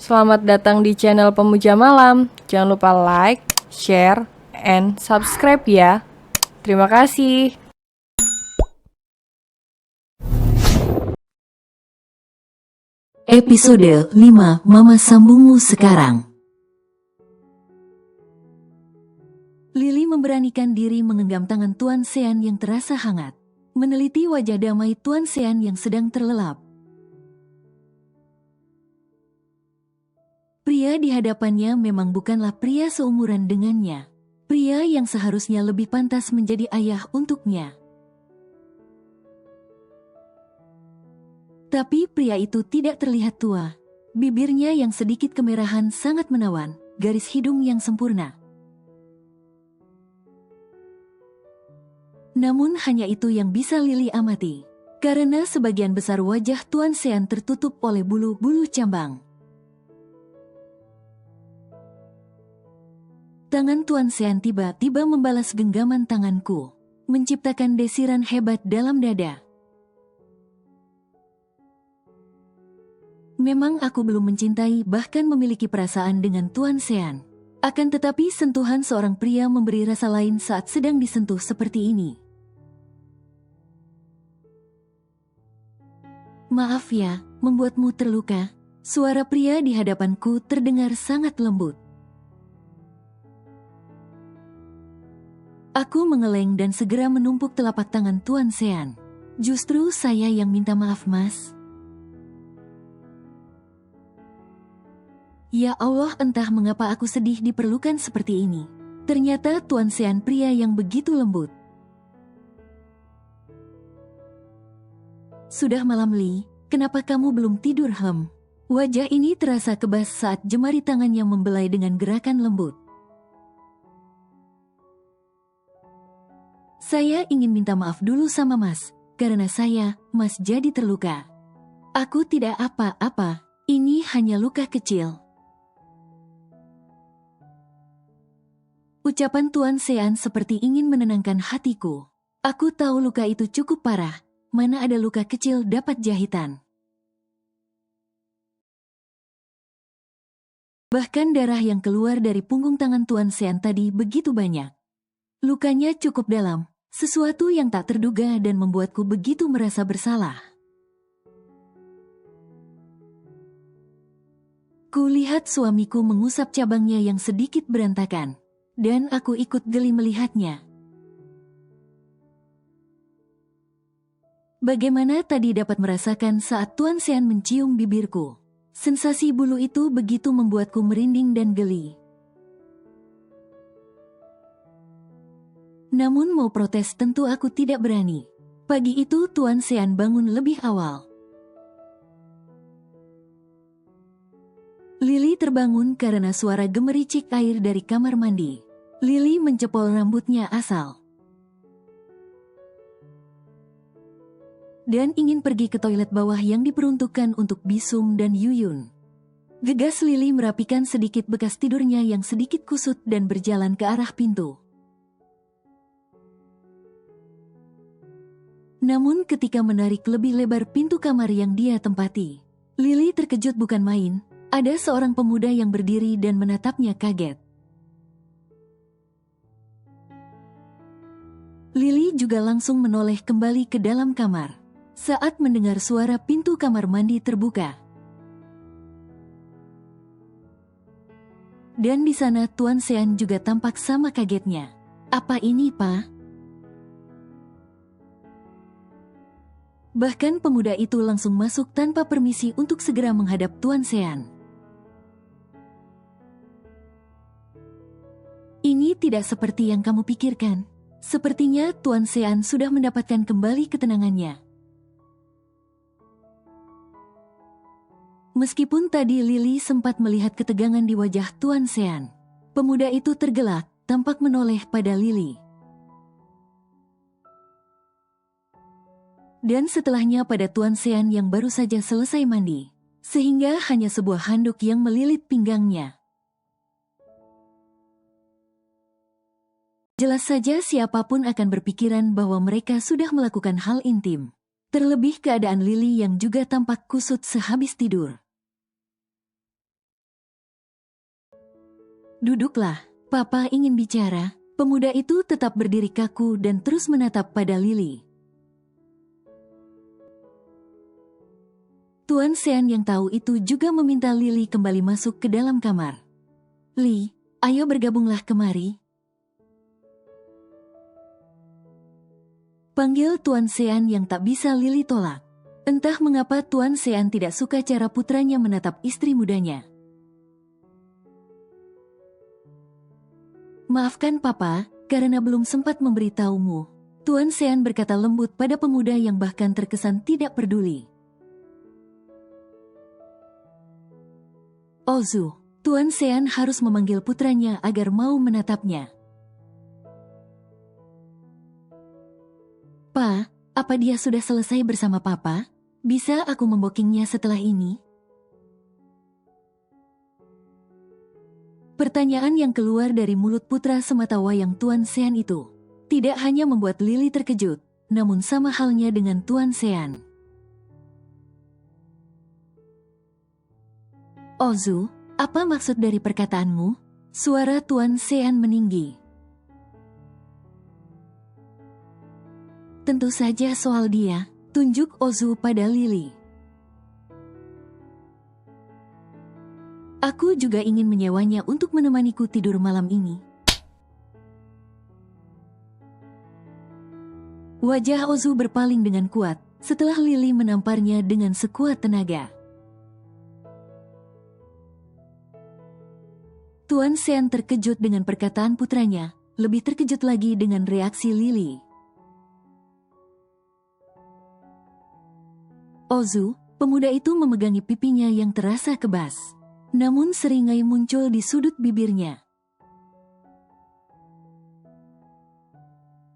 Selamat datang di channel Pemuja Malam. Jangan lupa like, share, and subscribe ya. Terima kasih. Episode 5 Mama Sambungmu Sekarang. Lily memberanikan diri menggenggam tangan Tuan Sean yang terasa hangat, meneliti wajah damai Tuan Sean yang sedang terlelap. Pria di hadapannya memang bukanlah pria seumuran dengannya. Pria yang seharusnya lebih pantas menjadi ayah untuknya. Tapi pria itu tidak terlihat tua. Bibirnya yang sedikit kemerahan sangat menawan, garis hidung yang sempurna. Namun hanya itu yang bisa Lily amati, karena sebagian besar wajah Tuan Sean tertutup oleh bulu-bulu cambang. Tangan Tuan Sean tiba-tiba membalas genggaman tanganku, menciptakan desiran hebat dalam dada. Memang aku belum mencintai bahkan memiliki perasaan dengan Tuan Sean. Akan tetapi sentuhan seorang pria memberi rasa lain saat sedang disentuh seperti ini. Maaf ya, membuatmu terluka. Suara pria di hadapanku terdengar sangat lembut. Aku mengeleng dan segera menumpuk telapak tangan Tuan Sean. Justru saya yang minta maaf, Mas. Ya Allah, entah mengapa aku sedih diperlukan seperti ini. Ternyata Tuan Sean pria yang begitu lembut. Sudah malam, Li. Kenapa kamu belum tidur, Hem? Wajah ini terasa kebas saat jemari tangannya membelai dengan gerakan lembut. Saya ingin minta maaf dulu sama Mas, karena Mas jadi terluka. Aku tidak apa-apa, ini hanya luka kecil. Ucapan Tuan Sean seperti ingin menenangkan hatiku. Aku tahu luka itu cukup parah, mana ada luka kecil dapat jahitan. Bahkan darah yang keluar dari punggung tangan Tuan Sean tadi begitu banyak. Lukanya cukup dalam. Sesuatu yang tak terduga dan membuatku begitu merasa bersalah. Kulihat suamiku mengusap cabangnya yang sedikit berantakan, dan aku ikut geli melihatnya. Bagaimana tadi dapat merasakan saat Tuan Sean mencium bibirku? Sensasi bulu itu begitu membuatku merinding dan geli. Namun mau protes tentu aku tidak berani. Pagi itu Tuan Sean bangun lebih awal. Lily terbangun karena suara gemericik air dari kamar mandi. Lily mencepol rambutnya asal. Dan ingin pergi ke toilet bawah yang diperuntukkan untuk Bisung dan Yuyun. Gegas Lily merapikan sedikit bekas tidurnya yang sedikit kusut dan berjalan ke arah pintu. Namun ketika menarik lebih lebar pintu kamar yang dia tempati, Lily terkejut bukan main. Ada seorang pemuda yang berdiri dan menatapnya kaget. Lily juga langsung menoleh kembali ke dalam kamar saat mendengar suara pintu kamar mandi terbuka. Dan di sana Tuan Sean juga tampak sama kagetnya. Apa ini, Pak? Bahkan pemuda itu langsung masuk tanpa permisi untuk segera menghadap Tuan Sean. Ini tidak seperti yang kamu pikirkan. Sepertinya Tuan Sean sudah mendapatkan kembali ketenangannya. Meskipun tadi Lily sempat melihat ketegangan di wajah Tuan Sean, pemuda itu tergelak, tampak menoleh pada Lily. Dan setelahnya pada Tuan Sean yang baru saja selesai mandi, sehingga hanya sebuah handuk yang melilit pinggangnya. Jelas saja siapapun akan berpikiran bahwa mereka sudah melakukan hal intim. Terlebih keadaan Lily yang juga tampak kusut sehabis tidur. Duduklah, Papa ingin bicara. Pemuda itu tetap berdiri kaku dan terus menatap pada Lily. Tuan Sean yang tahu itu juga meminta Lily kembali masuk ke dalam kamar. Li, ayo bergabunglah kemari. Panggil Tuan Sean yang tak bisa Lily tolak. Entah mengapa Tuan Sean tidak suka cara putranya menatap istri mudanya. Maafkan Papa, karena belum sempat memberitahumu. Tuan Sean berkata lembut pada pemuda yang bahkan terkesan tidak peduli. Ozu, Tuan Sean harus memanggil putranya agar mau menatapnya. Pa, apa dia sudah selesai bersama Papa? Bisa aku membokingnya setelah ini? Pertanyaan yang keluar dari mulut putra sematawayang Tuan Sean itu tidak hanya membuat Lily terkejut, namun sama halnya dengan Tuan Sean. Ozu, apa maksud dari perkataanmu? Suara Tuan Sean meninggi. Tentu saja soal dia, tunjuk Ozu pada Lily. Aku juga ingin menyewanya untuk menemaniku tidur malam ini. Wajah Ozu berpaling dengan kuat setelah Lily menamparnya dengan sekuat tenaga. Tuan Sean terkejut dengan perkataan putranya, lebih terkejut lagi dengan reaksi Lily. Ozu, pemuda itu memegangi pipinya yang terasa kebas. Namun seringai muncul di sudut bibirnya.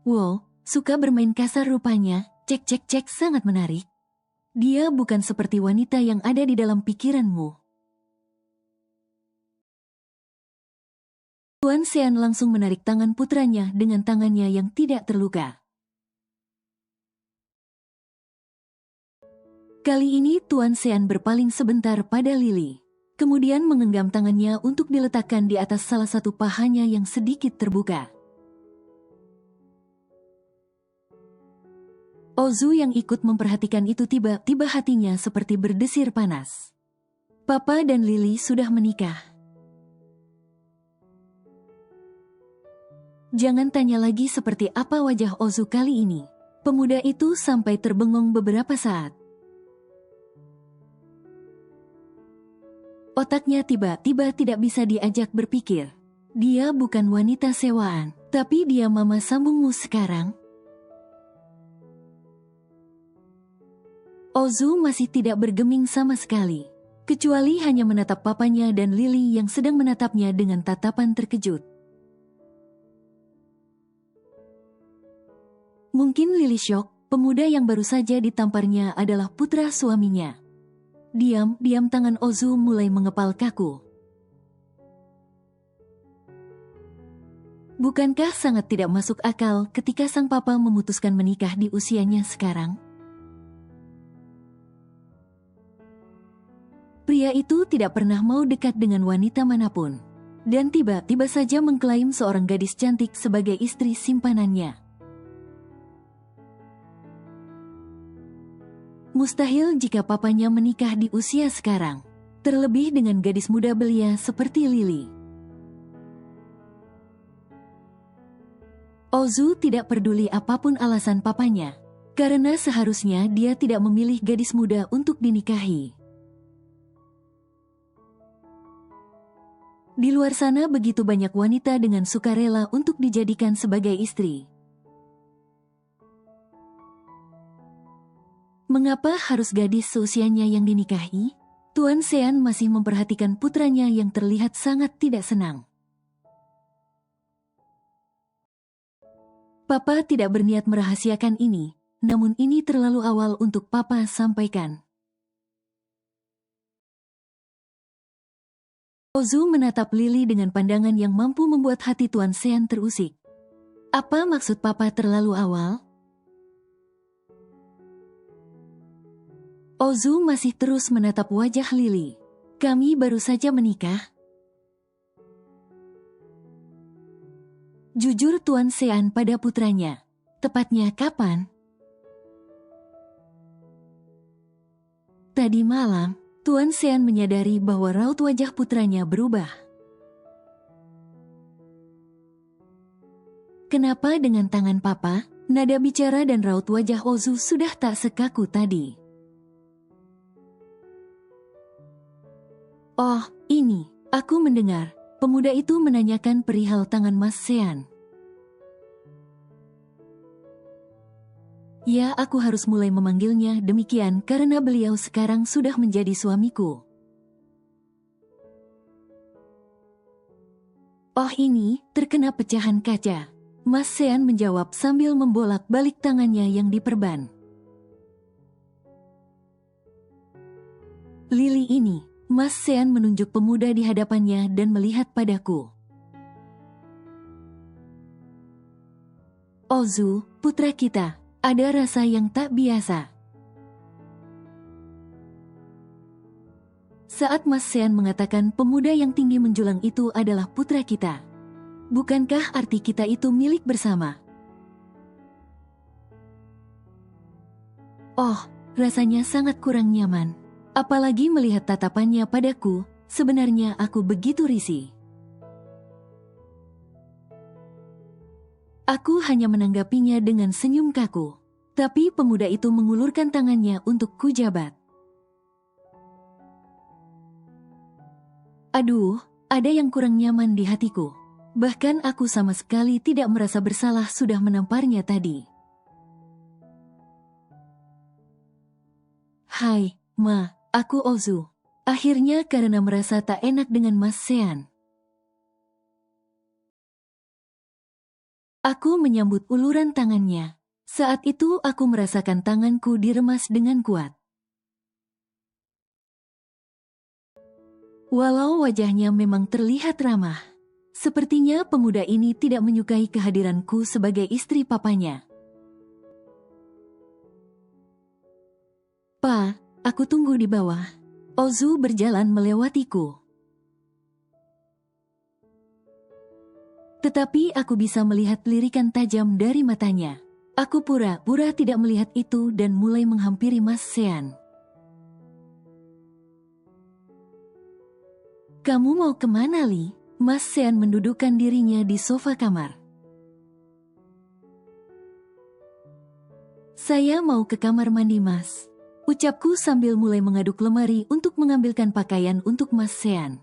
Wow, suka bermain kasar rupanya, cek sangat menarik. Dia bukan seperti wanita yang ada di dalam pikiranmu. Tuan Sean langsung menarik tangan putranya dengan tangannya yang tidak terluka. Kali ini Tuan Sean berpaling sebentar pada Lily. Kemudian menggenggam tangannya untuk diletakkan di atas salah satu pahanya yang sedikit terbuka. Ozu yang ikut memperhatikan itu tiba-tiba hatinya seperti berdesir panas. Papa dan Lily sudah menikah. Jangan tanya lagi seperti apa wajah Ozu kali ini. Pemuda itu sampai terbengong beberapa saat. Otaknya tiba-tiba tidak bisa diajak berpikir. Dia bukan wanita sewaan, tapi dia mama sambungmu sekarang. Ozu masih tidak bergeming sama sekali, kecuali hanya menatap papanya dan Lily yang sedang menatapnya dengan tatapan terkejut. Mungkin Lily syok, pemuda yang baru saja ditamparnya adalah putra suaminya. Diam tangan Ozu mulai mengepal kaku. Bukankah sangat tidak masuk akal ketika sang papa memutuskan menikah di usianya sekarang? Pria itu tidak pernah mau dekat dengan wanita manapun, dan tiba-tiba saja mengklaim seorang gadis cantik sebagai istri simpanannya. Mustahil jika papanya menikah di usia sekarang, terlebih dengan gadis muda belia seperti Lily. Ozu tidak peduli apapun alasan papanya, karena seharusnya dia tidak memilih gadis muda untuk dinikahi. Di luar sana begitu banyak wanita dengan sukarela untuk dijadikan sebagai istri. Mengapa harus gadis seusianya yang dinikahi? Tuan Sean masih memperhatikan putranya yang terlihat sangat tidak senang. Papa tidak berniat merahasiakan ini, namun ini terlalu awal untuk Papa sampaikan. Ozu menatap Lily dengan pandangan yang mampu membuat hati Tuan Sean terusik. Apa maksud Papa terlalu awal? Ozu masih terus menatap wajah Lily. Kami baru saja menikah. Jujur Tuan Sean pada putranya. Tepatnya kapan? Tadi malam, Tuan Sean menyadari bahwa raut wajah putranya berubah. Kenapa dengan tangan papa, nada bicara dan raut wajah Ozu sudah tak sekaku tadi? Oh, ini, aku mendengar. Pemuda itu menanyakan perihal tangan Mas Sean. Ya, aku harus mulai memanggilnya demikian karena beliau sekarang sudah menjadi suamiku. Oh ini, terkena pecahan kaca. Mas Sean menjawab sambil membolak-balik tangannya yang diperban. Lili ini, Mas Sean menunjuk pemuda di hadapannya dan melihat padaku. Ozu, putra kita, ada rasa yang tak biasa. Saat Mas Sean mengatakan pemuda yang tinggi menjulang itu adalah putra kita, bukankah arti kita itu milik bersama? Oh, rasanya sangat kurang nyaman. Apalagi melihat tatapannya padaku, sebenarnya aku begitu risih. Aku hanya menanggapinya dengan senyum kaku. Tapi pemuda itu mengulurkan tangannya untuk kujabat. Aduh, ada yang kurang nyaman di hatiku. Bahkan aku sama sekali tidak merasa bersalah sudah menamparnya tadi. Hai, Ma. Aku Ozu. Akhirnya karena merasa tak enak dengan Mas Sean. Aku menyambut uluran tangannya. Saat itu aku merasakan tanganku diremas dengan kuat. Walau wajahnya memang terlihat ramah, sepertinya pemuda ini tidak menyukai kehadiranku sebagai istri papanya. Pa, aku tunggu di bawah. Ozu berjalan melewatiku. Tetapi aku bisa melihat lirikan tajam dari matanya. Aku pura-pura tidak melihat itu dan mulai menghampiri Mas Sean. Kamu mau kemana, Li? Mas Sean mendudukkan dirinya di sofa kamar. Saya mau ke kamar mandi, Mas. Ucapku sambil mulai mengaduk lemari untuk mengambilkan pakaian untuk Mas Sean.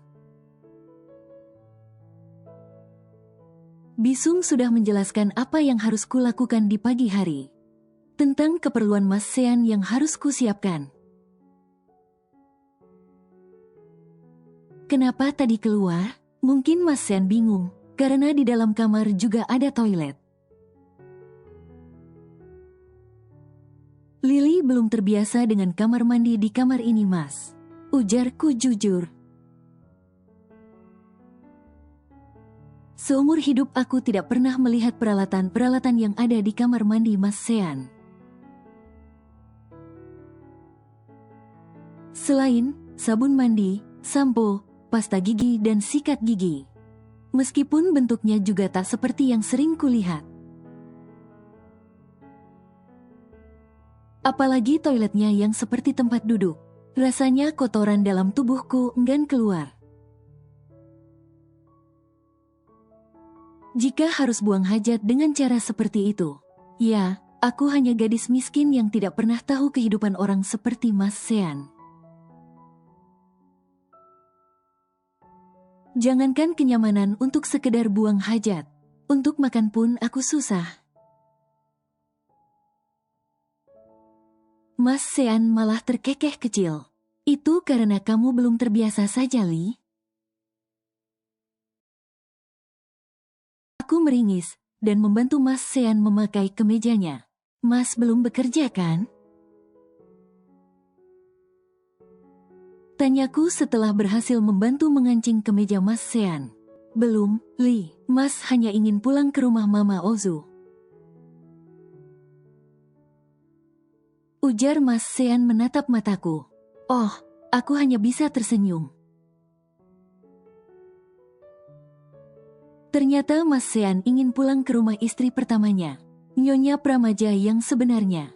Bisung sudah menjelaskan apa yang harus kulakukan di pagi hari. Tentang keperluan Mas Sean yang harus kusiapkan. Kenapa tadi keluar? Mungkin Mas Sean bingung, karena di dalam kamar juga ada toilet. Lili belum terbiasa dengan kamar mandi di kamar ini, Mas. Ujarku jujur. Seumur hidup aku tidak pernah melihat peralatan-peralatan yang ada di kamar mandi Mas Sean. Selain sabun mandi, sampo, pasta gigi dan sikat gigi. Meskipun bentuknya juga tak seperti yang sering kulihat. Apalagi toiletnya yang seperti tempat duduk. Rasanya kotoran dalam tubuhku enggan keluar. Jika harus buang hajat dengan cara seperti itu, ya, aku hanya gadis miskin yang tidak pernah tahu kehidupan orang seperti Mas Sean. Jangankan kenyamanan untuk sekedar buang hajat, untuk makan pun aku susah. Mas Sean malah terkekeh kecil. Itu karena kamu belum terbiasa saja, Li. Aku meringis dan membantu Mas Sean memakai kemejanya. Mas belum bekerja kan? Tanyaku setelah berhasil membantu mengancing kemeja Mas Sean. Belum, Li. Mas hanya ingin pulang ke rumah Mama Ozu. Ujar Mas Sean menatap mataku. Oh, aku hanya bisa tersenyum. Ternyata Mas Sean ingin pulang ke rumah istri pertamanya, Nyonya Pramaja yang sebenarnya.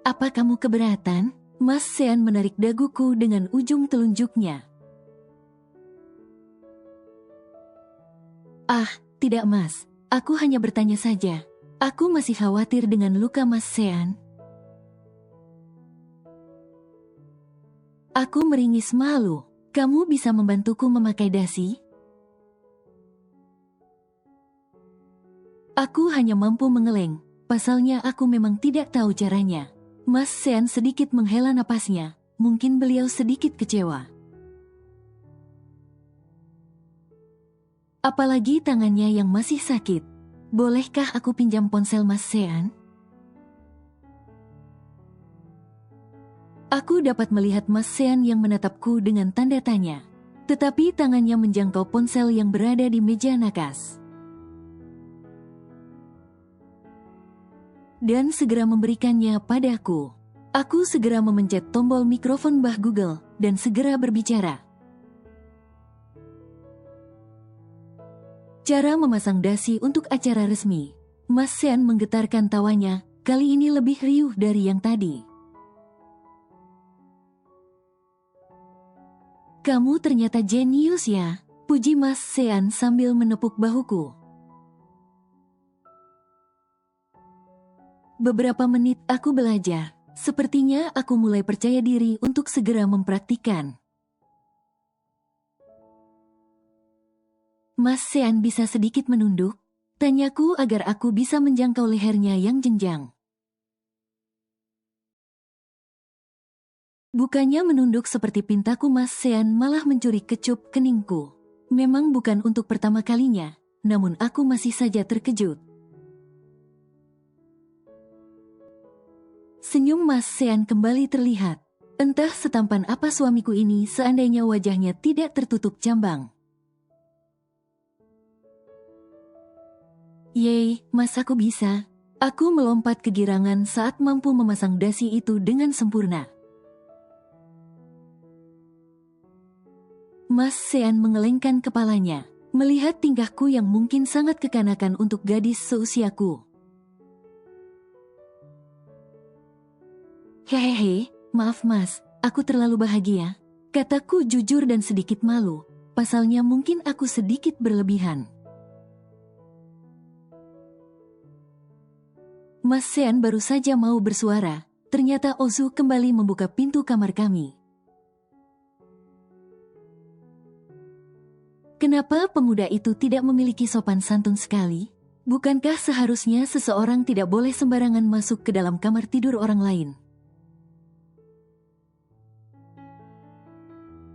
Apa kamu keberatan? Mas Sean menarik daguku dengan ujung telunjuknya. Ah, tidak Mas. Aku hanya bertanya saja. Aku masih khawatir dengan luka Mas Sean. Aku meringis malu. Kamu bisa membantuku memakai dasi? Aku hanya mampu mengeleng. Pasalnya aku memang tidak tahu caranya. Mas Sean sedikit menghela napasnya. Mungkin beliau sedikit kecewa. Apalagi tangannya yang masih sakit. Bolehkah aku pinjam ponsel Mas Sean? Aku dapat melihat Mas Sean yang menatapku dengan tanda tanya. Tetapi tangannya menjangkau ponsel yang berada di meja nakas. Dan segera memberikannya padaku. Aku segera memencet tombol mikrofon Mbah Google dan segera berbicara. Cara memasang dasi untuk acara resmi. Mas Sean menggetarkan tawanya, kali ini lebih riuh dari yang tadi. Kamu ternyata jenius ya, puji Mas Sean sambil menepuk bahuku. Beberapa menit aku belajar. Sepertinya aku mulai percaya diri untuk segera mempraktikkan. Mas Sean bisa sedikit menunduk? Tanyaku agar aku bisa menjangkau lehernya yang jenjang. Bukannya menunduk seperti pintaku, Mas Sean malah mencuri kecup keningku. Memang bukan untuk pertama kalinya, namun aku masih saja terkejut. Senyum Mas Sean kembali terlihat. Entah setampan apa suamiku ini seandainya wajahnya tidak tertutup cambang. Yeay, Mas aku bisa. Aku melompat kegirangan saat mampu memasang dasi itu dengan sempurna. Mas Sean mengelengkan kepalanya, melihat tingkahku yang mungkin sangat kekanakan untuk gadis seusiaku. Hehehe, maaf Mas, aku terlalu bahagia. Kataku jujur dan sedikit malu, pasalnya mungkin aku sedikit berlebihan. Mas Sean baru saja mau bersuara, ternyata Ozu kembali membuka pintu kamar kami. Kenapa pemuda itu tidak memiliki sopan santun sekali? Bukankah seharusnya seseorang tidak boleh sembarangan masuk ke dalam kamar tidur orang lain?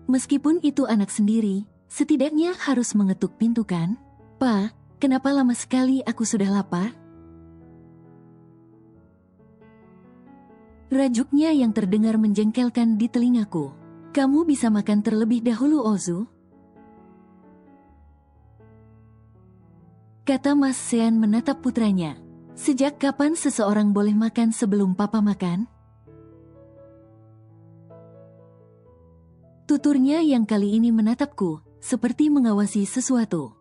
Meskipun itu anak sendiri, setidaknya harus mengetuk pintu kan? Pa, kenapa lama sekali aku sudah lapar? Rajuknya yang terdengar menjengkelkan di telingaku. Kamu bisa makan terlebih dahulu, Ozu? Kata Mas Sean menatap putranya. Sejak kapan seseorang boleh makan sebelum papa makan? Tuturnya yang kali ini menatapku, seperti mengawasi sesuatu.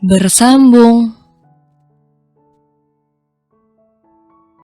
Bersambung.